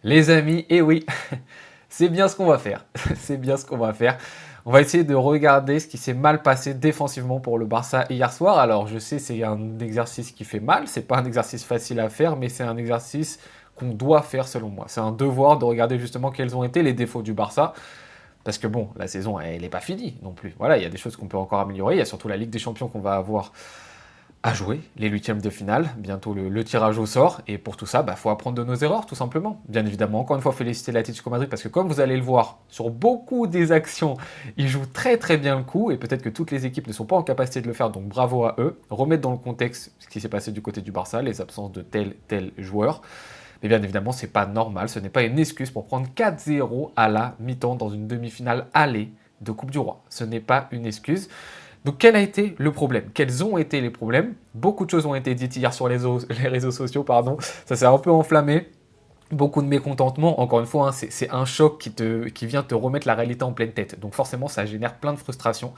Les amis, eh oui, c'est bien ce qu'on va faire. C'est bien ce qu'on va faire. On va essayer de regarder ce qui s'est mal passé défensivement pour le Barça hier soir. Alors, je sais, c'est un exercice qui fait mal. C'est pas un exercice facile à faire, mais c'est un exercice qu'on doit faire selon moi. C'est un devoir de regarder justement quels ont été les défauts du Barça. Parce que bon, la saison, elle n'est pas finie non plus. Voilà, il y a des choses qu'on peut encore améliorer. Il y a surtout la Ligue des Champions qu'on va avoir à jouer, les huitièmes de finale, bientôt le tirage au sort, et pour tout ça, il faut apprendre de nos erreurs, tout simplement. Bien évidemment, encore une fois, féliciter l'Atlético Madrid, parce que comme vous allez le voir, sur beaucoup des actions, ils jouent très très bien le coup, et peut-être que toutes les équipes ne sont pas en capacité de le faire, donc bravo à eux. Remettre dans le contexte ce qui s'est passé du côté du Barça, les absences de tel joueur. Mais bien évidemment, c'est pas normal, ce n'est pas une excuse pour prendre 4-0 à la mi-temps dans une demi-finale aller de Coupe du Roi. Ce n'est pas une excuse. Donc quel a été le problème? Quels ont été les problèmes? Beaucoup de choses ont été dites hier sur les réseaux sociaux, pardon. Ça s'est un peu enflammé. Beaucoup de mécontentement. Encore une fois, hein, c'est un choc qui vient te remettre la réalité en pleine tête. Donc forcément, ça génère plein de frustration.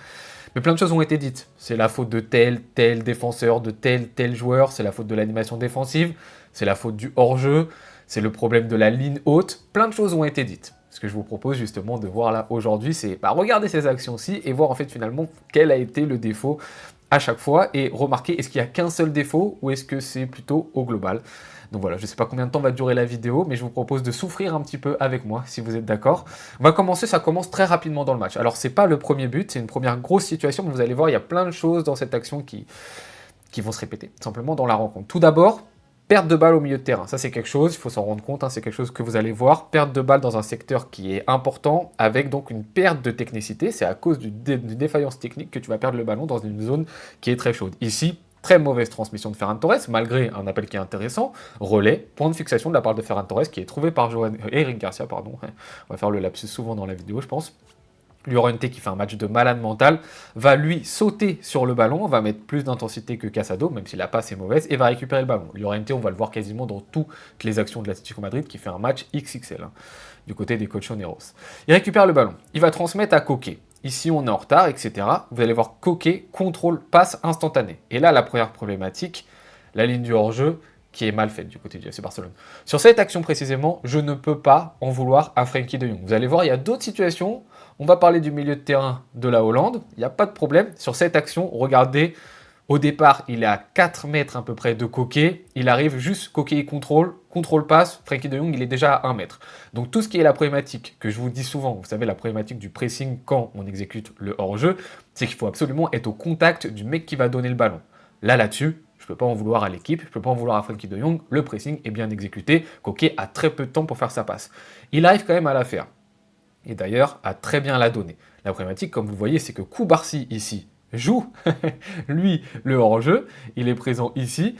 Mais plein de choses ont été dites. C'est la faute de tel défenseur, de tel joueur. C'est la faute de l'animation défensive. C'est la faute du hors-jeu. C'est le problème de la ligne haute. Plein de choses ont été dites. Ce que je vous propose justement de voir là aujourd'hui, c'est regarder ces actions-ci et voir en fait finalement quel a été le défaut à chaque fois et remarquer est-ce qu'il n'y a qu'un seul défaut ou est-ce que c'est plutôt au global. Donc voilà, je ne sais pas combien de temps va durer la vidéo, mais je vous propose de souffrir un petit peu avec moi, si vous êtes d'accord. On va commencer, ça commence très rapidement dans le match. Alors c'est pas le premier but, c'est une première grosse situation, mais vous allez voir, il y a plein de choses dans cette action qui vont se répéter, simplement dans la rencontre. Tout d'abord, perte de balle au milieu de terrain, ça c'est quelque chose, il faut s'en rendre compte, hein, c'est quelque chose que vous allez voir. Perte de balle dans un secteur qui est important, avec donc une perte de technicité, c'est à cause d'une défaillance technique que tu vas perdre le ballon dans une zone qui est très chaude. Ici, très mauvaise transmission de Ferran Torres, malgré un appel qui est intéressant. Relais, point de fixation de la part de Ferran Torres, qui est trouvé par Eric Garcia, pardon. On va faire le lapsus souvent dans la vidéo, je pense. Llorente qui fait un match de malade mental, va lui sauter sur le ballon, va mettre plus d'intensité que Casado, même si la passe est mauvaise, et va récupérer le ballon. Llorente, on va le voir quasiment dans toutes les actions de l'Atlético Madrid, qui fait un match XXL, hein, du côté des Colchoneros. Il récupère le ballon, il va transmettre à Koke. Ici, on est en retard, etc. Vous allez voir Koke, contrôle, passe instantané. Et là, la première problématique, la ligne du hors-jeu, qui est mal faite du côté du FC Barcelone. Sur cette action précisément, je ne peux pas en vouloir à Frenkie de Jong. Vous allez voir, il y a d'autres situations. On va parler du milieu de terrain de la Hollande. Il n'y a pas de problème. Sur cette action, regardez, au départ, il est à 4 mètres à peu près de Koke. Il arrive juste, Koke contrôle passe. Frenkie de Jong, il est déjà à 1 mètre. Donc tout ce qui est la problématique, que je vous dis souvent, vous savez, la problématique du pressing quand on exécute le hors-jeu, c'est qu'il faut absolument être au contact du mec qui va donner le ballon. Là-dessus, je ne peux pas en vouloir à l'équipe, je ne peux pas en vouloir à Frenkie de Jong, le pressing est bien exécuté, Koke a très peu de temps pour faire sa passe. Il arrive quand même à la faire, et d'ailleurs a très bien la donner. La problématique, comme vous le voyez, c'est que Koubarsi ici joue, lui, le hors-jeu, il est présent ici,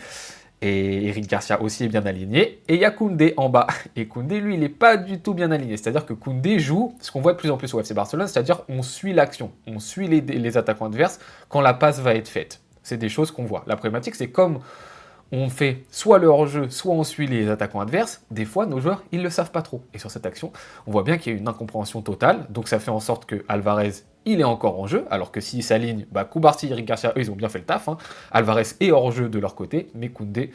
et Eric Garcia aussi est bien aligné, et il y a Koundé en bas, et Koundé, lui, il n'est pas du tout bien aligné, c'est-à-dire que Koundé joue ce qu'on voit de plus en plus au FC Barcelone, c'est-à-dire on suit l'action, on suit les attaquants adverses quand la passe va être faite. C'est des choses qu'on voit. La problématique, c'est comme on fait soit le hors-jeu, soit on suit les attaquants adverses, des fois, nos joueurs, ils ne le savent pas trop. Et sur cette action, on voit bien qu'il y a une incompréhension totale. Donc ça fait en sorte que Alvarez, il est encore en jeu, alors que s'il s'aligne, Koubarsi et Eric Garcia, eux, ils ont bien fait le taf. Hein. Alvarez est hors jeu de leur côté, mais Koundé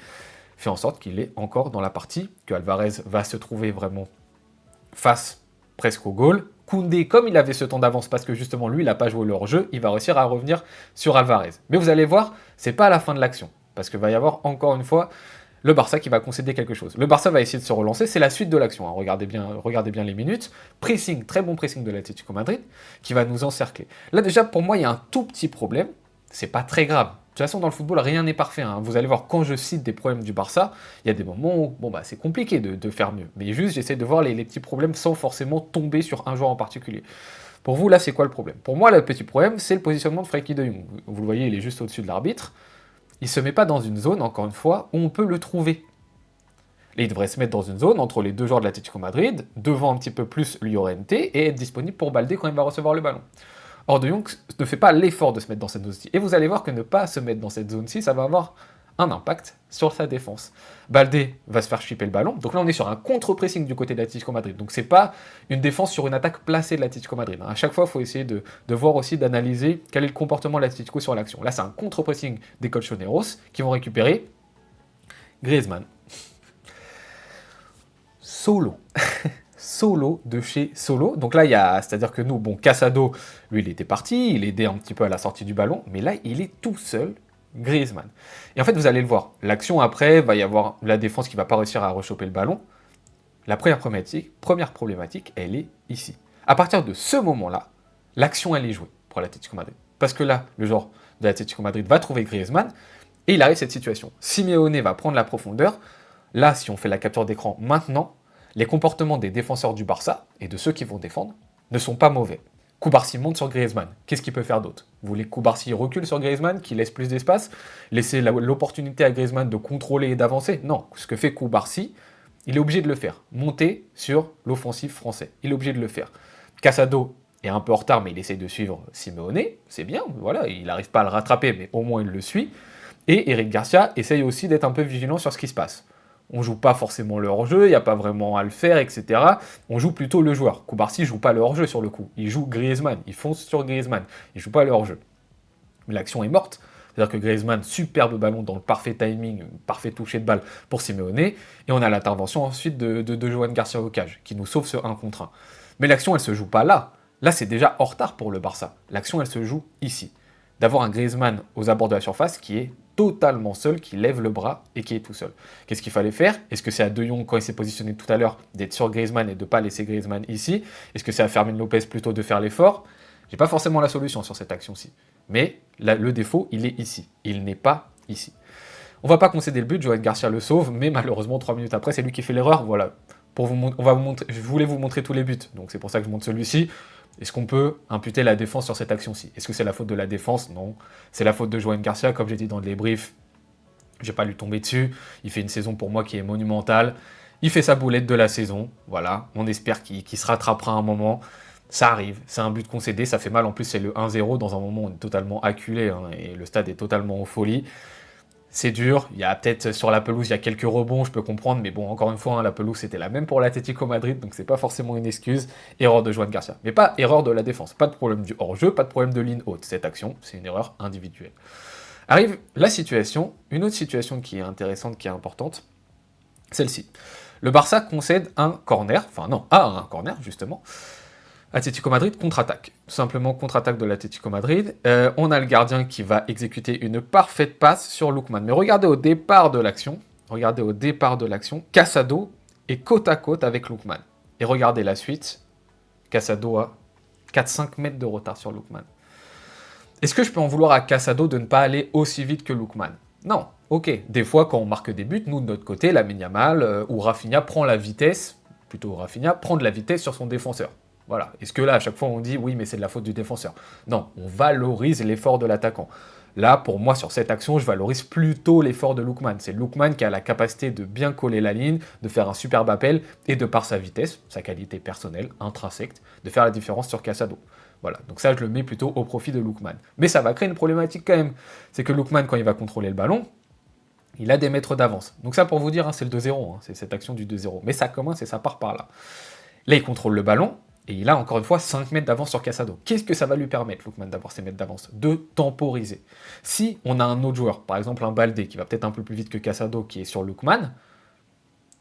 fait en sorte qu'il est encore dans la partie, que Alvarez va se trouver vraiment face presque au goal. Koundé, comme il avait ce temps d'avance parce que justement lui, il n'a pas joué leur jeu, il va réussir à revenir sur Alvarez. Mais vous allez voir, c'est pas à la fin de l'action. Parce qu'il va y avoir encore une fois le Barça qui va concéder quelque chose. Le Barça va essayer de se relancer, c'est la suite de l'action. Hein. Regardez bien les minutes. Pressing, très bon pressing de l'Atlético Madrid, qui va nous encercler. Là déjà, pour moi, il y a un tout petit problème. C'est pas très grave. De toute façon, dans le football, rien n'est parfait. Hein. Vous allez voir, quand je cite des problèmes du Barça, il y a des moments où c'est compliqué de faire mieux. Mais juste, j'essaie de voir les petits problèmes sans forcément tomber sur un joueur en particulier. Pour vous, là, c'est quoi le problème? Pour moi, le petit problème, c'est le positionnement de Frenkie de Jong. Vous le voyez, il est juste au-dessus de l'arbitre. Il ne se met pas dans une zone, encore une fois, où on peut le trouver. Et il devrait se mettre dans une zone entre les deux joueurs de l'Atlético Madrid, devant un petit peu plus Llorente, et être disponible pour Baldé quand il va recevoir le ballon. Or, De Jong ne fait pas l'effort de se mettre dans cette zone-ci. Et vous allez voir que ne pas se mettre dans cette zone-ci, ça va avoir un impact sur sa défense. Baldé va se faire chipper le ballon. Donc là, on est sur un contre-pressing du côté de l'Atlético Madrid. Donc c'est pas une défense sur une attaque placée de l'Atlético Madrid. À chaque fois, il faut essayer de voir aussi, d'analyser quel est le comportement de l'Atlético sur l'action. Là, c'est un contre-pressing des Colchoneros qui vont récupérer Griezmann. Solo. Solo de chez Solo. Donc là, c'est-à-dire que nous, bon, Casado, lui, il était parti, il aidait un petit peu à la sortie du ballon, mais là, il est tout seul, Griezmann. Et en fait, vous allez le voir, l'action après, va y avoir la défense qui va pas réussir à rechoper le ballon. La première problématique, elle est ici. À partir de ce moment-là, l'action, elle est jouée pour l'Atlético Madrid. Parce que là, le joueur de l'Atlético Madrid va trouver Griezmann, et il arrive cette situation. Simeone va prendre la profondeur. Là, si on fait la capture d'écran maintenant, les comportements des défenseurs du Barça, et de ceux qui vont défendre, ne sont pas mauvais. Koubarsi monte sur Griezmann. Qu'est-ce qu'il peut faire d'autre? Vous voulez que Koubarsi recule sur Griezmann, qui laisse plus d'espace, laisser l'opportunité à Griezmann de contrôler et d'avancer? Non. Ce que fait Koubarsi, il est obligé de le faire. Monter sur l'offensif français. Il est obligé de le faire. Casado est un peu en retard, mais il essaye de suivre Simeone. C'est bien, voilà, il n'arrive pas à le rattraper, mais au moins il le suit. Et Eric Garcia essaye aussi d'être un peu vigilant sur ce qui se passe. On joue pas forcément le hors-jeu, il n'y a pas vraiment à le faire, etc. On joue plutôt le joueur. Koubarsi joue pas le hors-jeu sur le coup. Il joue Griezmann, il fonce sur Griezmann. Il joue pas le hors-jeu. Mais l'action est morte. C'est-à-dire que Griezmann, superbe ballon dans le parfait timing, parfait toucher de balle pour Simeone. Et on a l'intervention ensuite de Johan Garcia au cage, qui nous sauve ce 1 contre 1. Mais l'action, elle se joue pas là. Là, c'est déjà en retard pour le Barça. L'action, elle se joue ici. D'avoir un Griezmann aux abords de la surface qui est totalement seul, qui lève le bras et qui est tout seul. Qu'est-ce qu'il fallait faire? Est-ce que c'est à De Jong, quand il s'est positionné tout à l'heure, d'être sur Griezmann et de ne pas laisser Griezmann ici? Est-ce que c'est à Fermin Lopez plutôt de faire l'effort? J'ai pas forcément la solution sur cette action-ci. Mais le défaut, il est ici. Il n'est pas ici. On va pas concéder le but, Johan Garcia le sauve, mais malheureusement, 3 minutes après, c'est lui qui fait l'erreur. Voilà. Je voulais vous montrer tous les buts, donc c'est pour ça que je montre celui-ci. Est-ce qu'on peut imputer la défense sur cette action-ci? Est-ce que c'est la faute de la défense? Non. C'est la faute de Johan Garcia, comme j'ai dit dans le débrief. Je vais pas lui tomber dessus. Il fait une saison pour moi qui est monumentale. Il fait sa boulette de la saison. Voilà. On espère qu'il se rattrapera un moment. Ça arrive. C'est un but concédé. Ça fait mal. En plus, c'est le 1-0 dans un moment où on est totalement acculé. Hein, et le stade est totalement en folie. C'est dur, il y a peut-être sur la pelouse, il y a quelques rebonds, je peux comprendre, mais bon, encore une fois, hein, la pelouse c'était la même pour l'Atlético Madrid, donc c'est pas forcément une excuse. Erreur de Joan Garcia, mais pas erreur de la défense, pas de problème du hors-jeu, pas de problème de ligne haute. Cette action, c'est une erreur individuelle. Arrive la situation, une autre situation qui est intéressante, qui est importante, celle-ci. Le Barça concède un corner, enfin non, a un corner justement. Atlético Madrid contre-attaque. Simplement contre-attaque de l'Atlético Madrid. On a le gardien qui va exécuter une parfaite passe sur Lookman. Mais regardez au départ de l'action, Casado est côte à côte avec Lookman. Et regardez la suite, Casado a 4-5 mètres de retard sur Lookman. Est-ce que je peux en vouloir à Casado de ne pas aller aussi vite que Lookman? Non, ok. Des fois, quand on marque des buts, nous de notre côté, Lamine Yamal ou Rafinha prend de la vitesse sur son défenseur. Voilà. Est-ce que là, à chaque fois, on dit oui, mais c'est de la faute du défenseur? Non, on valorise l'effort de l'attaquant. Là, pour moi, sur cette action, je valorise plutôt l'effort de Lookman. C'est Lookman qui a la capacité de bien coller la ligne, de faire un superbe appel et de par sa vitesse, sa qualité personnelle, intrinsèque, de faire la différence sur Casado. Voilà, donc ça, je le mets plutôt au profit de Lookman. Mais ça va créer une problématique quand même. C'est que Lookman, quand il va contrôler le ballon, il a des mètres d'avance. Donc ça, pour vous dire, hein, c'est le 2-0, hein, c'est cette action du 2-0. Mais ça commence et ça part par là. Là, il contrôle le ballon, et il a encore une fois 5 mètres d'avance sur Casado. Qu'est-ce que ça va lui permettre, Lookman, d'avoir ces mètres d'avance? De temporiser. Si on a un autre joueur, par exemple un Baldé, qui va peut-être un peu plus vite que Casado, qui est sur Lookman,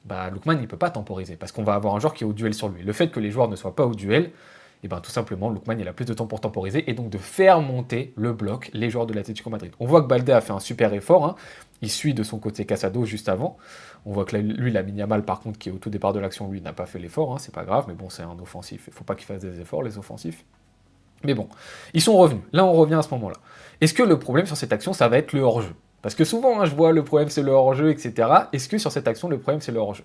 bah Lookman, il ne peut pas temporiser, parce qu'on va avoir un joueur qui est au duel sur lui. Le fait que les joueurs ne soient pas au duel, et ben tout simplement, Lookman, il a plus de temps pour temporiser, et donc de faire monter le bloc les joueurs de l'Atlético Madrid. On voit que Baldé a fait un super effort, hein. Il suit de son côté Casado juste avant. On voit que lui, Lamine Yamal, par contre, qui est au tout départ de l'action, lui, n'a pas fait l'effort, hein, c'est pas grave, mais bon, c'est un offensif, il faut pas qu'il fasse des efforts, les offensifs. Mais bon, ils sont revenus. Là, on revient à ce moment-là. Est-ce que le problème sur cette action, ça va être le hors-jeu? Parce que souvent, hein, je vois le problème, c'est le hors-jeu, etc. Est-ce que sur cette action, le problème, c'est le hors-jeu?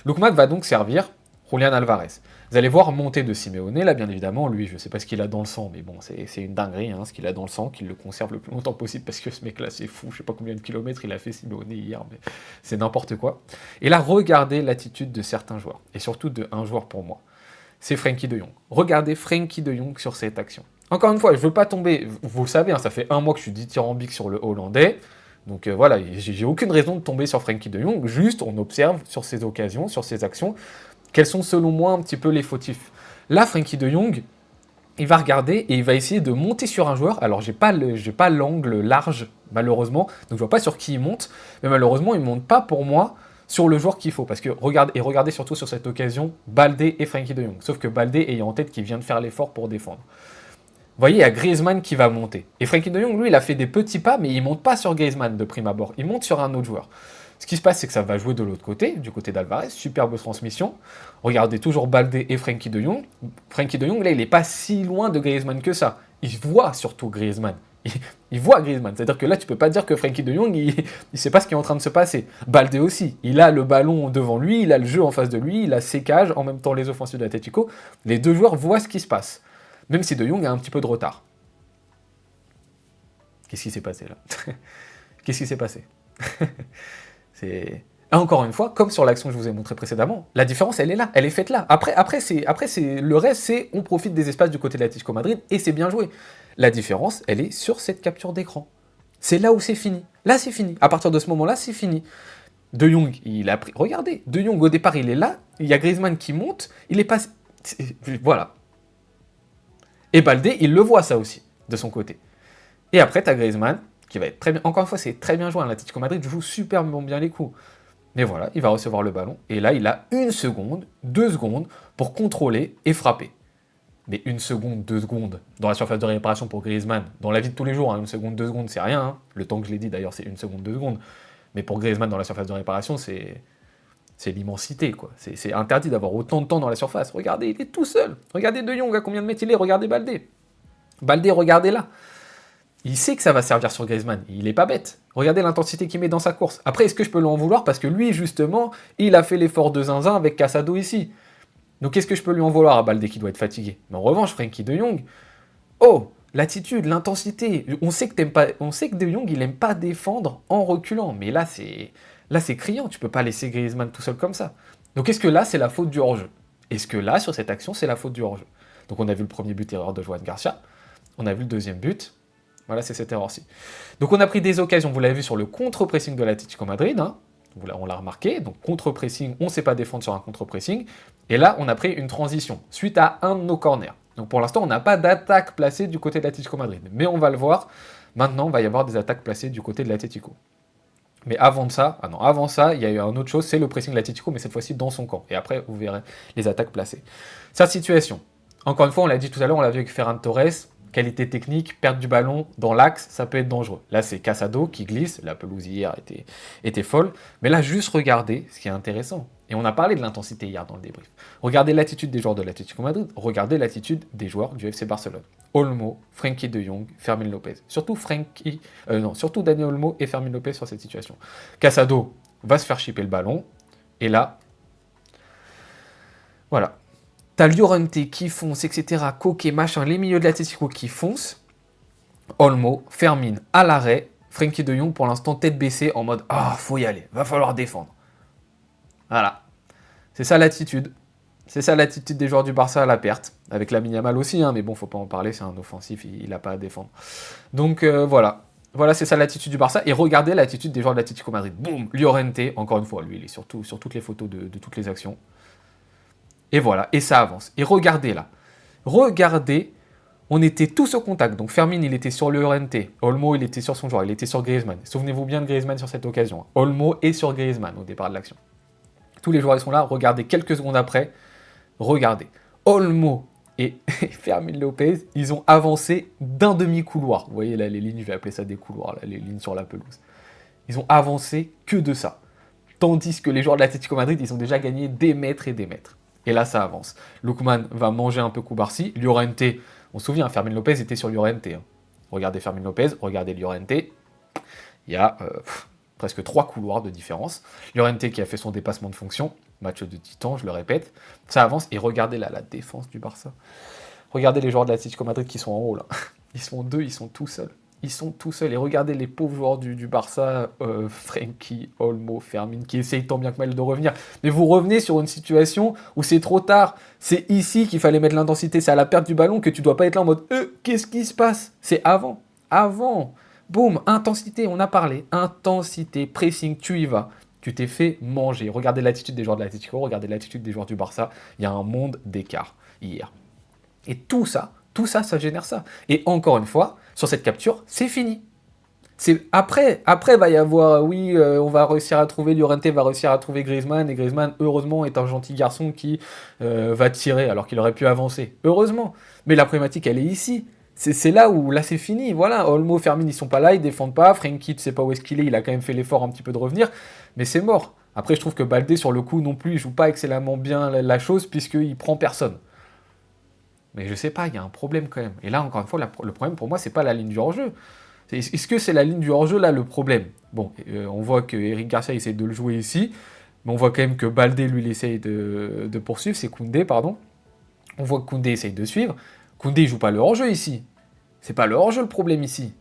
Lookman va donc servir Julián Alvarez. Vous allez voir monter de Simeone, là, bien évidemment, lui, je ne sais pas ce qu'il a dans le sang, mais bon, c'est une dinguerie, hein, ce qu'il a dans le sang, qu'il le conserve le plus longtemps possible, parce que ce mec-là, c'est fou, je sais pas combien de kilomètres il a fait Simeone hier, mais c'est n'importe quoi. Et là, regardez l'attitude de certains joueurs, et surtout de un joueur pour moi, c'est Frenkie de Jong. Regardez Frenkie de Jong sur cette action. Encore une fois, je veux pas tomber, vous le savez, hein, ça fait un mois que je suis dithyrambique sur le Hollandais, donc voilà, j'ai aucune raison de tomber sur Frenkie de Jong, juste on observe sur ces occasions, sur ces actions, quels sont selon moi un petit peu les fautifs. Là, Frenkie de Jong, il va regarder et il va essayer de monter sur un joueur. Alors, j'ai pas l'angle large, malheureusement, donc je vois pas sur qui il monte, mais malheureusement, il monte pas pour moi sur le joueur qu'il faut. Parce que regardez surtout sur cette occasion, Baldé et Frenkie de Jong. Sauf que Baldé ayant en tête qu'il vient de faire l'effort pour défendre. Vous voyez, il y a Griezmann qui va monter. Et Frenkie de Jong, lui, il a fait des petits pas, mais il monte pas sur Griezmann de prime abord. Il monte sur un autre joueur. Ce qui se passe, c'est que ça va jouer de l'autre côté, du côté d'Alvarez. Superbe transmission. Regardez toujours Baldé et Frenkie de Jong. Frenkie de Jong, là, il n'est pas si loin de Griezmann que ça. Il voit surtout Griezmann. Il voit Griezmann. C'est-à-dire que là, tu peux pas dire que Frenkie de Jong, il sait pas ce qui est en train de se passer. Baldé aussi. Il a le ballon devant lui, il a le jeu en face de lui, il a ses cages, en même temps les offensives de l'Atlético. Les deux joueurs voient ce qui se passe. Même si de Jong a un petit peu de retard. Qu'est-ce qui s'est passé là? Qu'est-ce qui s'est passé? Encore une fois, comme sur l'action que je vous ai montré précédemment, la différence, elle est là, elle est faite là. Après le reste, c'est on profite des espaces du côté de l'Atlético Madrid et c'est bien joué. La différence, elle est sur cette capture d'écran. C'est là où c'est fini. Là, c'est fini. À partir de ce moment-là, c'est fini. De Jong, il a pris... Regardez, De Jong, au départ, il est là. Il y a Griezmann qui monte. Il est pas... Voilà. Et Baldé, il le voit ça aussi, de son côté. Et après, tu as Griezmann, qui va être très bien... Encore une fois, c'est très bien joué. L'Atlético Madrid joue super bien les coups. Mais voilà, il va recevoir le ballon. Et là, il a 1 seconde, 2 secondes pour contrôler et frapper. Mais 1 seconde, 2 secondes dans la surface de réparation pour Griezmann, dans la vie de tous les jours, 1 seconde, 2 secondes, c'est rien. Hein. Le temps que je l'ai dit, d'ailleurs, c'est 1 seconde, 2 secondes. Mais pour Griezmann, dans la surface de réparation, c'est l'immensité, quoi. C'est interdit d'avoir autant de temps dans la surface. Regardez, il est tout seul. Regardez De Jong, à combien de mètres il est. Regardez Baldé. Baldé, regardez là. Il sait que ça va servir sur Griezmann. Il est pas bête. Regardez l'intensité qu'il met dans sa course. Après, est-ce que je peux lui en vouloir? Parce que lui, justement, il a fait l'effort de zinzin avec Casado ici. Donc, est-ce que je peux lui en vouloir à Baldé qui doit être fatigué? Mais en revanche, Frenkie de Jong, oh, l'attitude, l'intensité. On sait que De Jong, il aime pas défendre en reculant. Mais là, c'est criant. Tu peux pas laisser Griezmann tout seul comme ça. Donc, est-ce que là, c'est la faute du hors-jeu? Est-ce que là, sur cette action, c'est la faute du hors-jeu? Donc, on a vu le premier but, erreur de Joan Garcia. On a vu le deuxième but. Voilà, c'est cette erreur-ci. Donc, on a pris des occasions. Vous l'avez vu sur le contre-pressing de l'Atlético Madrid. Hein. On l'a remarqué. Donc, contre-pressing, on ne sait pas défendre sur un contre-pressing. Et là, on a pris une transition suite à un de nos corners. Donc, pour l'instant, on n'a pas d'attaque placée du côté de l'Atlético Madrid. Mais on va le voir. Maintenant, il va y avoir des attaques placées du côté de l'Atlético. Mais avant ça, il y a eu une autre chose, c'est le pressing de l'Atlético, mais cette fois-ci dans son camp. Et après, vous verrez les attaques placées. Sa situation. Encore une fois, on l'a dit tout à l'heure, on l'a vu avec Ferran Torres. Qualité technique, perte du ballon dans l'axe, ça peut être dangereux. Là, c'est Casado qui glisse, la pelouse hier était folle. Mais là, juste regardez ce qui est intéressant. Et on a parlé de l'intensité hier dans le débrief. Regardez l'attitude des joueurs de l'Atlético Madrid, regardez l'attitude des joueurs du FC Barcelone. Olmo, Frenkie de Jong, Fermín López. Surtout Dani Olmo et Fermín López sur cette situation. Casado va se faire chipper le ballon. Et là, voilà. T'as Llorente qui fonce, etc. Coquet, machin, les milieux de l'Atlético qui foncent. Olmo, Fermín à l'arrêt. Frenkie de Jong pour l'instant tête baissée en mode faut y aller, va falloir défendre. Voilà. C'est ça l'attitude. C'est ça l'attitude des joueurs du Barça à la perte. Avec Lamine Yamal aussi, hein, mais bon, faut pas en parler, c'est un offensif, il n'a pas à défendre. Donc voilà. Voilà, c'est ça l'attitude du Barça. Et regardez l'attitude des joueurs de l'Atlético Madrid. Boum, Llorente, encore une fois, lui, il est surtout sur toutes les photos de toutes les actions. Et voilà, et ça avance. Et regardez là. Regardez, on était tous au contact. Donc Fermín, il était sur Llorente. Olmo, il était sur son joueur. Il était sur Griezmann. Souvenez-vous bien de Griezmann sur cette occasion. Olmo est sur Griezmann au départ de l'action. Tous les joueurs, ils sont là. Regardez, quelques secondes après. Regardez. Olmo et Fermín López, ils ont avancé d'un demi-couloir. Vous voyez là, les lignes, je vais appeler ça des couloirs, là, les lignes sur la pelouse. Ils ont avancé que de ça. Tandis que les joueurs de l'Atlético Madrid, ils ont déjà gagné des mètres et des mètres. Et là, ça avance. Lookman va manger un peu Koubarsi. Llorente, on se souvient, Fermín López était sur Llorente. Hein. Regardez Fermín López, regardez Llorente. Il y a presque 3 couloirs de différence. Llorente qui a fait son dépassement de fonction. Match de titan, je le répète. Ça avance. Et regardez là, la défense du Barça. Regardez les joueurs de l'Atlético Madrid qui sont en haut là. Ils sont 2, ils sont tout seuls. Ils sont tout seuls. Et regardez les pauvres joueurs du Barça, Frenkie, Olmo, Fermín, qui essayent tant bien que mal de revenir. Mais vous revenez sur une situation où c'est trop tard. C'est ici qu'il fallait mettre l'intensité. C'est à la perte du ballon que tu dois pas être là en mode qu'est-ce qui se passe? C'est avant. Avant. Boum, intensité, on a parlé. Intensité, pressing, tu y vas. Tu t'es fait manger. Regardez l'attitude des joueurs de l'Atlético, regardez l'attitude des joueurs du Barça. Il y a un monde d'écart hier. Et tout ça, ça génère ça. Et encore une fois, sur cette capture, c'est fini. Après va y avoir, oui, on va réussir à trouver, Llorente va réussir à trouver Griezmann, et Griezmann, heureusement, est un gentil garçon qui va tirer, alors qu'il aurait pu avancer. Heureusement. Mais la problématique, elle est ici. C'est là où, là, c'est fini. Voilà, Olmo, Fermin, ils sont pas là, ils défendent pas. Frenkie, tu sais pas où est-ce qu'il est, il a quand même fait l'effort un petit peu de revenir, mais c'est mort. Après, je trouve que Baldé, sur le coup, non plus, il joue pas excellemment bien la chose, puisqu'il prend personne. Mais je sais pas, il y a un problème quand même. Et là, encore une fois, le problème pour moi, c'est pas la ligne du hors-jeu. Est-ce que c'est la ligne du hors-jeu là le problème? Bon, on voit que Eric Garcia essaie de le jouer ici, mais on voit quand même que Baldé lui il essaye de poursuivre, c'est Koundé, pardon. On voit que Koundé essaye de suivre. Koundé il joue pas le hors-jeu ici. C'est pas le hors-jeu le problème ici.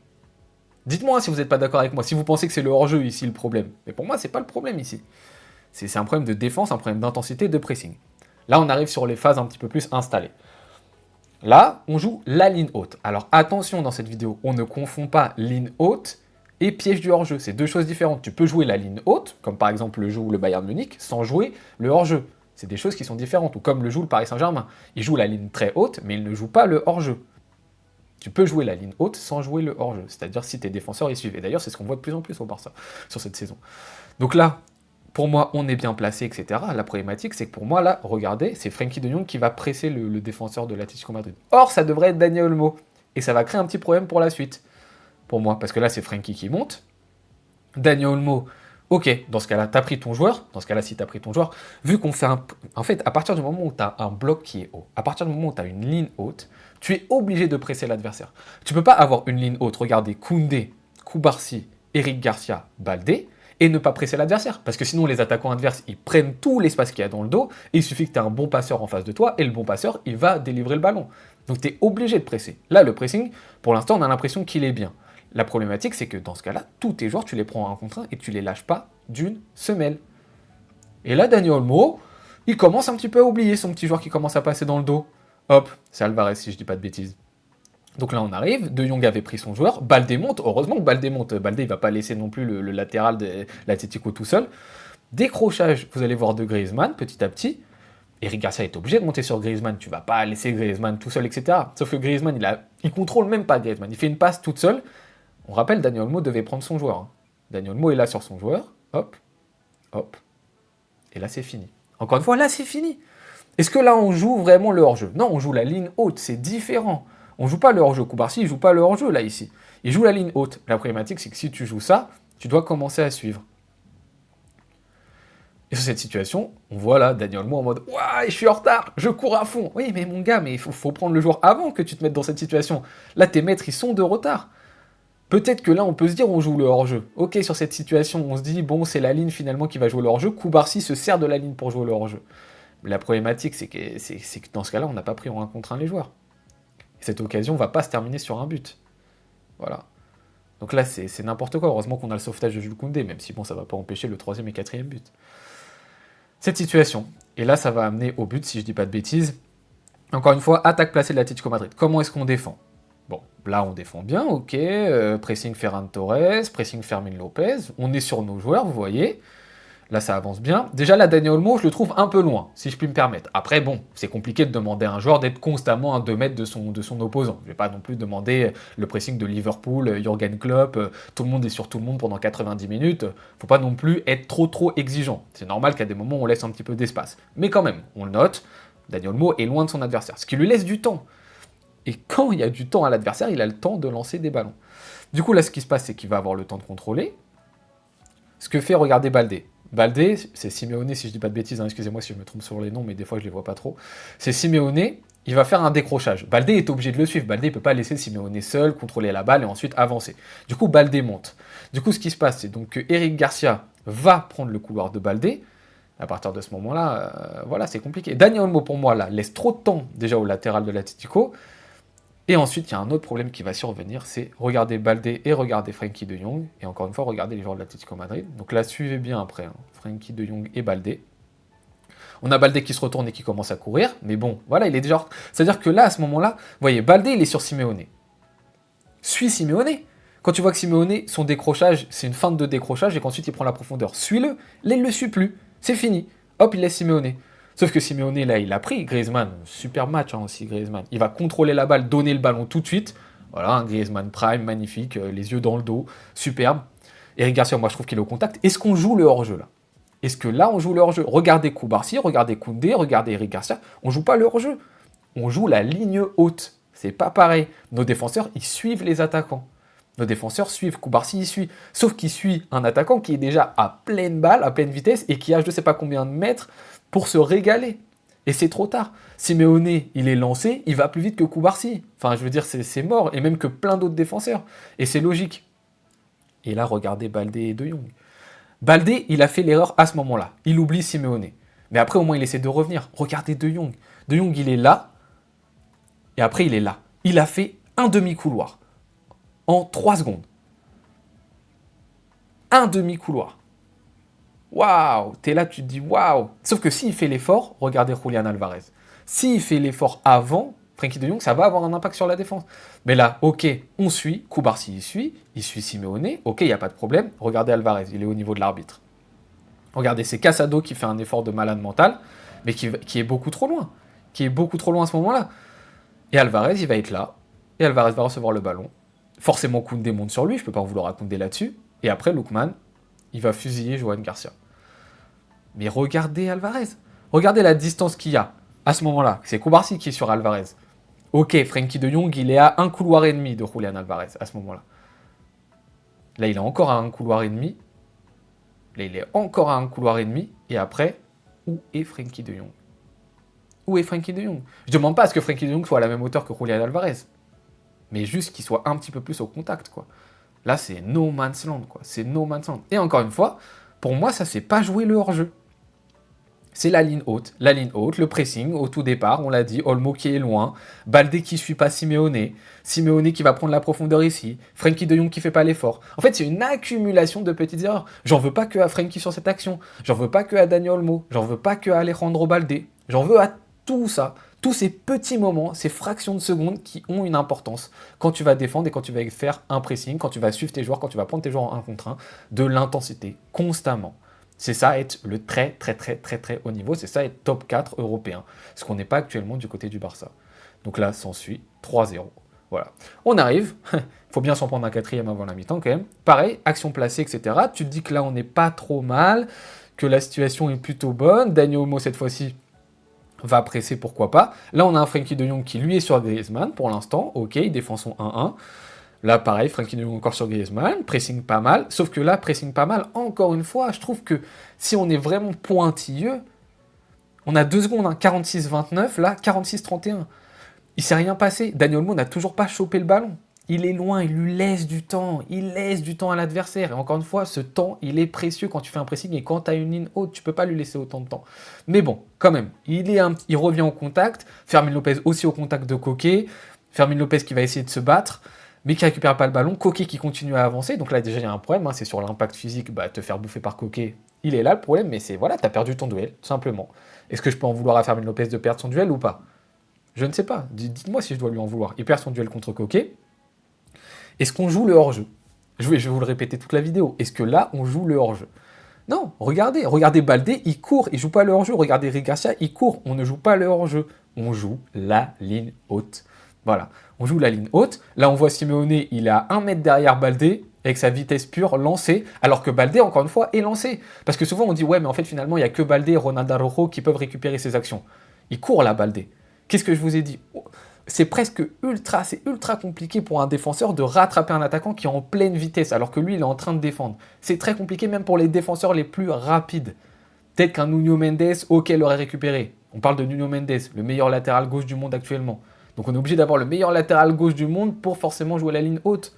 Dites-moi si vous n'êtes pas d'accord avec moi, si vous pensez que c'est le hors-jeu ici le problème. Mais pour moi, c'est pas le problème ici. C'est un problème de défense, un problème d'intensité, de pressing. Là, on arrive sur les phases un petit peu plus installées. Là, on joue la ligne haute. Alors attention dans cette vidéo, on ne confond pas ligne haute et piège du hors-jeu. C'est deux choses différentes. Tu peux jouer la ligne haute, comme par exemple le joue le Bayern Munich, sans jouer le hors-jeu. C'est des choses qui sont différentes. Ou comme le joue le Paris Saint-Germain. Il joue la ligne très haute, mais il ne joue pas le hors-jeu. Tu peux jouer la ligne haute sans jouer le hors-jeu. C'est-à-dire si tes défenseurs y suivent. Et d'ailleurs, c'est ce qu'on voit de plus en plus au Barça sur cette saison. Donc là, pour moi, on est bien placé, etc. La problématique, c'est que pour moi, là, regardez, c'est Frenkie de Jong qui va presser le défenseur de l'Atlético Madrid. Or, ça devrait être Dani Olmo. Et ça va créer un petit problème pour la suite. Pour moi, parce que là, c'est Frenkie qui monte. Dani Olmo, ok, dans ce cas-là, t'as pris ton joueur. Dans ce cas-là, si t'as pris ton joueur, vu qu'on fait un... En fait, à partir du moment où t'as un bloc qui est haut, à partir du moment où t'as une ligne haute, tu es obligé de presser l'adversaire. Tu peux pas avoir une ligne haute. Regardez, Koundé, Koubarsi, Eric Garcia, Baldé, et ne pas presser l'adversaire. Parce que sinon, les attaquants adverses, ils prennent tout l'espace qu'il y a dans le dos, et il suffit que tu aies un bon passeur en face de toi, et le bon passeur, il va délivrer le ballon. Donc tu es obligé de presser. Là, le pressing, pour l'instant, on a l'impression qu'il est bien. La problématique, c'est que dans ce cas-là, tous tes joueurs, tu les prends en contre 1 et tu les lâches pas d'une semelle. Et là, Dani Olmo, il commence un petit peu à oublier son petit joueur qui commence à passer dans le dos. Hop, c'est Alvarez si je dis pas de bêtises. Donc là on arrive, De Jong avait pris son joueur, Baldé monte, heureusement que Baldé monte, Baldé il va pas laisser non plus le latéral de l'Atlético tout seul. Décrochage, vous allez voir de Griezmann petit à petit. Eric Garcia est obligé de monter sur Griezmann, tu vas pas laisser Griezmann tout seul, etc. Sauf que Griezmann, il contrôle même pas Griezmann, il fait une passe toute seule. On rappelle, Dani Olmo devait prendre son joueur. Dani Olmo est là sur son joueur, hop, hop, et là c'est fini. Encore une fois, là c'est fini. Est-ce que là on joue vraiment le hors-jeu? Non, on joue la ligne haute, c'est différent. On joue pas le hors-jeu. Koubarsi, il joue pas le hors-jeu là ici. Il joue la ligne haute. La problématique, c'est que si tu joues ça, tu dois commencer à suivre. Et sur cette situation, on voit là Dani Olmo en mode ouah, je suis en retard, je cours à fond. Oui, mais mon gars, mais il faut prendre le joueur avant que tu te mettes dans cette situation. Là, tes maîtres, ils sont de retard. Peut-être que là, on peut se dire, on joue le hors-jeu. Ok, sur cette situation, on se dit, bon, c'est la ligne finalement qui va jouer le hors-jeu. Koubarsi se sert de la ligne pour jouer le hors-jeu. Mais la problématique, c'est que dans ce cas-là, on n'a pas pris en 1 contre 1 les joueurs. Et cette occasion ne va pas se terminer sur un but. Voilà. Donc là, c'est n'importe quoi. Heureusement qu'on a le sauvetage de Jules Koundé, même si bon, ça ne va pas empêcher le 3e et 4e but. Cette situation, et là, ça va amener au but, si je ne dis pas de bêtises. Encore une fois, attaque placée de l'Atlético Madrid. Comment est-ce qu'on défend? Bon, là, on défend bien, ok. Pressing Ferran Torres, pressing Fermin Lopez. On est sur nos joueurs, vous voyez. Là, ça avance bien. Déjà, là, Dani Olmo, je le trouve un peu loin, si je puis me permettre. Après, bon, c'est compliqué de demander à un joueur d'être constamment à 2 mètres de son opposant. Je ne vais pas non plus demander le pressing de Liverpool, Jürgen Klopp, tout le monde est sur tout le monde pendant 90 minutes. Faut pas non plus être trop exigeant. C'est normal qu'à des moments, on laisse un petit peu d'espace. Mais quand même, on le note, Dani Olmo est loin de son adversaire, ce qui lui laisse du temps. Et quand il y a du temps à l'adversaire, il a le temps de lancer des ballons. Du coup, là, ce qui se passe, c'est qu'il va avoir le temps de contrôler. Ce que fait, regardez, Baldé. Baldé, c'est Simeone, si je dis pas de bêtises, hein, excusez-moi si je me trompe sur les noms, mais des fois je les vois pas trop. C'est Simeone, il va faire un décrochage. Baldé est obligé de le suivre. Baldé ne peut pas laisser Simeone seul, contrôler la balle et ensuite avancer. Du coup, Baldé monte. Du coup, ce qui se passe, c'est donc que Eric Garcia va prendre le couloir de Baldé. À partir de ce moment-là, voilà, c'est compliqué. Dani Olmo, pour moi, là, laisse trop de temps déjà au latéral de l'Atlético. Et ensuite, il y a un autre problème qui va survenir, c'est regarder Baldé et regarder Frenkie de Jong. Et encore une fois, regarder les joueurs de l'Atlético Madrid. Donc là, suivez bien après, hein, Frenkie de Jong et Baldé. On a Baldé qui se retourne et qui commence à courir. Mais bon, voilà, il est déjà... C'est-à-dire que là, à ce moment-là, vous voyez, Baldé, il est sur Simeone. Suis Simeone. Quand tu vois que Simeone, son décrochage, c'est une feinte de décrochage et qu'ensuite il prend la profondeur, suis-le. Là, il ne le suit plus. C'est fini. Hop, il laisse Simeone. Sauf que Simeone, là, il a pris Griezmann. Super match hein, aussi, Griezmann. Il va contrôler la balle, donner le ballon tout de suite. Voilà, un Griezmann prime, magnifique, les yeux dans le dos, superbe. Eric Garcia, moi je trouve qu'il est au contact. Est-ce qu'on joue le hors-jeu là? Est-ce que là on joue le hors-jeu? Regardez Koubarsi, regardez Koundé, regardez Eric Garcia, on joue pas le hors-jeu. On joue la ligne haute. C'est pas pareil. Nos défenseurs, ils suivent les attaquants. Nos défenseurs suivent. Koubarsi, il suit. Sauf qu'il suit un attaquant qui est déjà à pleine balle, à pleine vitesse, et qui a je ne sais pas combien de mètres pour se régaler. Et c'est trop tard. Simeone, il est lancé, il va plus vite que Koubarsi. Enfin, je veux dire, c'est mort. Et même que plein d'autres défenseurs. Et c'est logique. Et là, regardez Baldé et De Jong. Baldé, il a fait l'erreur à ce moment-là. Il oublie Simeone. Mais après, au moins, il essaie de revenir. Regardez De Jong. De Jong, il est là. Et après, il est là. Il a fait un demi-couloir. En 3 secondes. Un demi-couloir. Waouh! T'es là, tu te dis waouh! Sauf que s'il fait l'effort, regardez Julián Alvarez. S'il fait l'effort avant, Frenkie de Jong, ça va avoir un impact sur la défense. Mais là, ok, on suit. Koubarsi, il suit Simeone. Ok, il n'y a pas de problème. Regardez Alvarez, il est au niveau de l'arbitre. Regardez, c'est Casado qui fait un effort de malade mental, mais qui est beaucoup trop loin. Qui est beaucoup trop loin à ce moment-là. Et Alvarez, il va être là. Et Alvarez va recevoir le ballon. Forcément, Koundé monte sur lui. Je ne peux pas en vouloir à Koundé là-dessus. Et après, Lookman, il va fusiller Johan Garcia. Mais regardez Alvarez. Regardez la distance qu'il y a. À ce moment-là, c'est Koubarsi qui est sur Alvarez. Ok, Frenkie de Jong, il est à 1 couloir et demi de Julián Alvarez à ce moment-là. Là, il est encore à 1 couloir et demi. Là, il est encore à 1 couloir et demi. Et après, où est Frenkie de Jong? Où est Frenkie de Jong? Je ne demande pas à ce que Frenkie de Jong soit à la même hauteur que Julián Alvarez. Mais juste qu'il soit un petit peu plus au contact, quoi. Là, c'est no man's land, quoi. C'est no man's land. Et encore une fois, pour moi, ça, c'est pas jouer le hors-jeu. C'est la ligne haute, le pressing au tout départ, on l'a dit, Olmo qui est loin, Baldé qui suit pas Simeone, Simeone qui va prendre la profondeur ici, Frenkie de Jong qui fait pas l'effort. En fait, c'est une accumulation de petites erreurs. J'en veux pas que à Frenkie sur cette action, j'en veux pas que à Dani Olmo, j'en veux pas que à Alejandro Baldé, j'en veux à tout ça, tous ces petits moments, ces fractions de secondes qui ont une importance quand tu vas défendre et quand tu vas faire un pressing, quand tu vas suivre tes joueurs, quand tu vas prendre tes joueurs en 1 contre 1, de l'intensité, constamment. C'est ça être le très haut niveau, c'est ça être top 4 européen, ce qu'on n'est pas actuellement du côté du Barça. Donc là, s'ensuit 3-0. Voilà. On arrive, il faut bien s'en prendre un 4e avant la mi-temps quand même. Pareil, action placée, etc. Tu te dis que là, on n'est pas trop mal, que la situation est plutôt bonne. Dani Olmo, cette fois-ci, va presser, pourquoi pas. Là, on a un Frenkie de Jong qui, lui, est sur Griezmann pour l'instant. Ok, il défend son 1-1. Là, pareil, Frenkie de Jong encore sur Griezmann, pressing pas mal, sauf que là, pressing pas mal, encore une fois, je trouve que si on est vraiment pointilleux, on a 2 secondes, hein, 46-29, là, 46-31. Il s'est rien passé, Dani Olmo n'a toujours pas chopé le ballon. Il est loin, il lui laisse du temps, à l'adversaire. Et encore une fois, ce temps, il est précieux quand tu fais un pressing et quand tu as une ligne haute, tu peux pas lui laisser autant de temps. Mais bon, quand même, il revient au contact, Fermin Lopez aussi au contact de Koké, Fermin Lopez qui va essayer de se battre, mais qui récupère pas le ballon, Koké qui continue à avancer, donc là déjà il y a un problème, hein, c'est sur l'impact physique, te faire bouffer par Koké, il est là le problème, mais c'est voilà, t'as perdu ton duel, tout simplement. Est-ce que je peux en vouloir à Fermin Lopez de perdre son duel ou pas? Je ne sais pas, dites-moi si je dois lui en vouloir. Il perd son duel contre Koké. Est-ce qu'on joue le hors-jeu? Je vais vous le répéter toute la vidéo, est-ce que là on joue le hors-jeu? Non, regardez Baldé, il court, il joue pas le hors-jeu, regardez Eric Garcia, il court, on ne joue pas le hors-jeu, on joue la ligne haute. Voilà, on joue la ligne haute. Là, on voit Simeone, il est à 1 mètre derrière Baldé, avec sa vitesse pure, lancé, alors que Baldé, encore une fois, est lancé. Parce que souvent, on dit, ouais, mais en fait, finalement, il n'y a que Baldé et Ronald Araujo qui peuvent récupérer ses actions. Il court là, Baldé. Qu'est-ce que je vous ai dit? C'est presque ultra compliqué pour un défenseur de rattraper un attaquant qui est en pleine vitesse, alors que lui, il est en train de défendre. C'est très compliqué même pour les défenseurs les plus rapides. Peut-être qu'un Nuno Mendes, ok, l'aurait récupéré. On parle de Nuno Mendes, le meilleur latéral gauche du monde actuellement. Donc on est obligé d'avoir le meilleur latéral gauche du monde pour forcément jouer la ligne haute.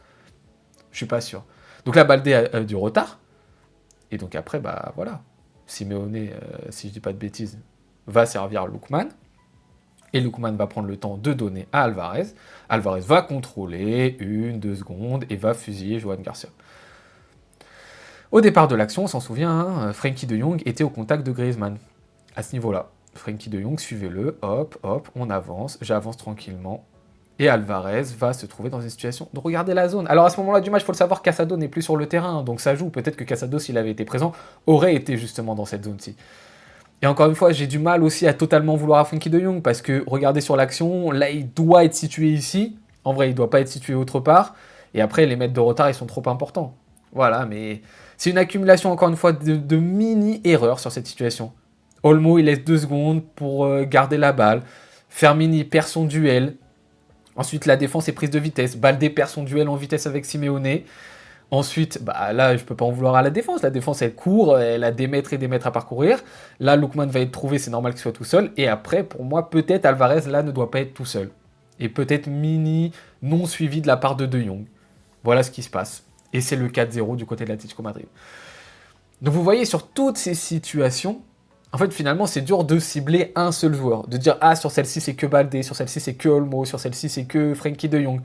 Je suis pas sûr. Donc là, Baldé a du retard. Et donc après, voilà. Simeone, si je dis pas de bêtises, va servir Lookman. Et Lookman va prendre le temps de donner à Alvarez. Alvarez va contrôler 1-2 secondes et va fusiller Johan Garcia. Au départ de l'action, on s'en souvient, hein, Frenkie de Jong était au contact de Griezmann. À ce niveau-là. Frenkie de Jong, suivez-le, hop, on avance, j'avance tranquillement. Et Alvarez va se trouver dans une situation de regarder la zone. Alors à ce moment-là du match, il faut le savoir, Casado n'est plus sur le terrain, donc ça joue. Peut-être que Casado, s'il avait été présent, aurait été justement dans cette zone-ci. Et encore une fois, j'ai du mal aussi à totalement vouloir à Frenkie de Jong, parce que regardez sur l'action, là il doit être situé ici. En vrai, il ne doit pas être situé autre part. Et après, les mètres de retard, ils sont trop importants. Voilà, mais c'est une accumulation, encore une fois, de mini-erreurs sur cette situation. Olmo, il laisse 2 secondes pour garder la balle. Fermini perd son duel. Ensuite, la défense est prise de vitesse. Baldé perd son duel en vitesse avec Simeone. Ensuite, bah là, je peux pas en vouloir à la défense. La défense, elle court, elle a des mètres et des mètres à parcourir. Là, Lookman va être trouvé, c'est normal qu'il soit tout seul. Et après, pour moi, peut-être Alvarez, là, ne doit pas être tout seul. Et peut-être mini non suivi de la part de Jong. Voilà ce qui se passe. Et c'est le 4-0 du côté de l'Atlético Madrid. Donc vous voyez, sur toutes ces situations, en fait, finalement, c'est dur de cibler un seul joueur. De dire, ah, sur celle-ci, c'est que Baldé, sur celle-ci, c'est que Olmo, sur celle-ci, c'est que Frenkie de Jong.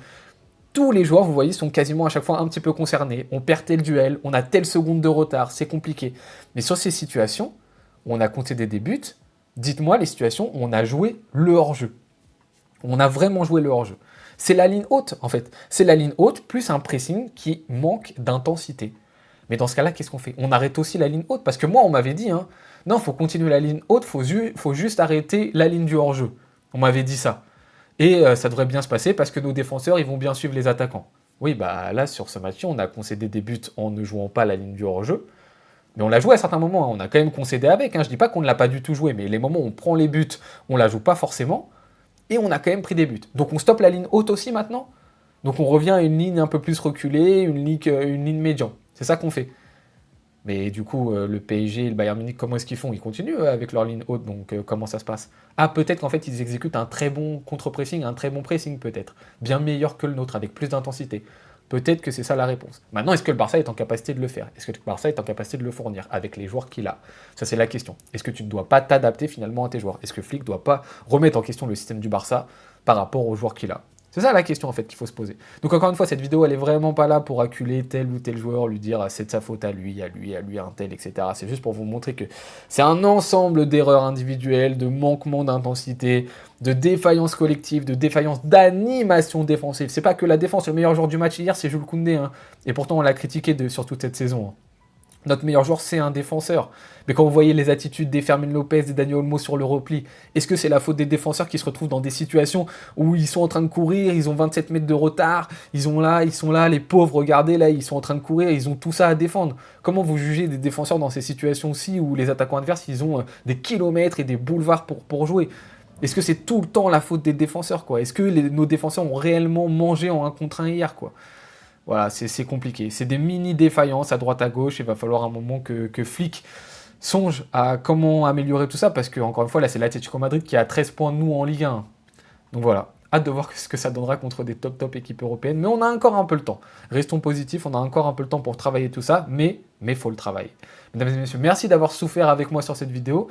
Tous les joueurs, vous voyez, sont quasiment à chaque fois un petit peu concernés. On perd tel duel, on a telle seconde de retard, c'est compliqué. Mais sur ces situations, où on a compté des buts, dites-moi les situations où on a joué le hors-jeu. On a vraiment joué le hors-jeu. C'est la ligne haute, en fait. C'est la ligne haute plus un pressing qui manque d'intensité. Mais dans ce cas-là, qu'est-ce qu'on fait? On arrête aussi la ligne haute. Parce que moi, on m'avait dit, hein, non, il faut continuer la ligne haute, faut juste arrêter la ligne du hors-jeu. On m'avait dit ça. Et ça devrait bien se passer parce que nos défenseurs, ils vont bien suivre les attaquants. Oui, bah là, sur ce match, on a concédé des buts en ne jouant pas la ligne du hors-jeu. Mais on l'a joué à certains moments, hein. On a quand même concédé avec. Hein. Je dis pas qu'on ne l'a pas du tout joué, mais les moments où on prend les buts, on la joue pas forcément. Et on a quand même pris des buts. Donc on stoppe la ligne haute aussi maintenant. Donc on revient à une ligne un peu plus reculée, une ligne médian. C'est ça qu'on fait. Mais du coup, le PSG et le Bayern Munich, comment est-ce qu'ils font? Ils continuent avec leur ligne haute, donc comment ça se passe? Ah, peut-être qu'en fait, ils exécutent un très bon contre-pressing, un très bon pressing peut-être. Bien meilleur que le nôtre, avec plus d'intensité. Peut-être que c'est ça la réponse. Maintenant, est-ce que le Barça est en capacité de le faire? Est-ce que le Barça est en capacité de le fournir avec les joueurs qu'il a? Ça, c'est la question. Est-ce que tu ne dois pas t'adapter finalement à tes joueurs? Est-ce que Flick ne doit pas remettre en question le système du Barça par rapport aux joueurs qu'il a? C'est ça la question en fait qu'il faut se poser. Donc encore une fois, cette vidéo elle est vraiment pas là pour acculer tel ou tel joueur, lui dire c'est de sa faute à lui, à un tel, etc. C'est juste pour vous montrer que c'est un ensemble d'erreurs individuelles, de manquements d'intensité, de défaillances collectives, de défaillances d'animation défensive. C'est pas que la défense, le meilleur joueur du match hier, c'est Jules Koundé. Hein. Et pourtant on l'a critiqué sur toute cette saison. Hein. Notre meilleur joueur, c'est un défenseur. Mais quand vous voyez les attitudes des Fermin Lopez, des Daniel Olmo sur le repli, est-ce que c'est la faute des défenseurs qui se retrouvent dans des situations où ils sont en train de courir, ils ont 27 mètres de retard, ils sont là, les pauvres, regardez, là, ils sont en train de courir, ils ont tout ça à défendre. Comment vous jugez des défenseurs dans ces situations-ci où les attaquants adverses, ils ont des kilomètres et des boulevards pour jouer? Est-ce que c'est tout le temps la faute des défenseurs, quoi? Est-ce que nos défenseurs ont réellement mangé en 1 contre 1 hier, quoi? Voilà, c'est compliqué. C'est des mini-défaillances à droite à gauche. Il va falloir un moment que Flick songe à comment améliorer tout ça, parce que, encore une fois, là, c'est l'Atlético Madrid qui a 13 points de nous en Ligue 1. Donc voilà, hâte de voir ce que ça donnera contre des top équipes européennes. Mais on a encore un peu le temps. Restons positifs, on a encore un peu le temps pour travailler tout ça, mais faut le travailler. Mesdames et messieurs, merci d'avoir souffert avec moi sur cette vidéo.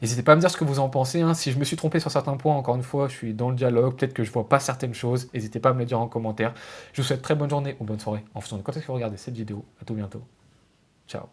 N'hésitez pas à me dire ce que vous en pensez. Hein. Si je me suis trompé sur certains points, encore une fois, je suis dans le dialogue. Peut-être que je vois pas certaines choses. N'hésitez pas à me le dire en commentaire. Je vous souhaite très bonne journée ou bonne soirée en fonction de quand est-ce que vous regardez cette vidéo. À tout bientôt. Ciao.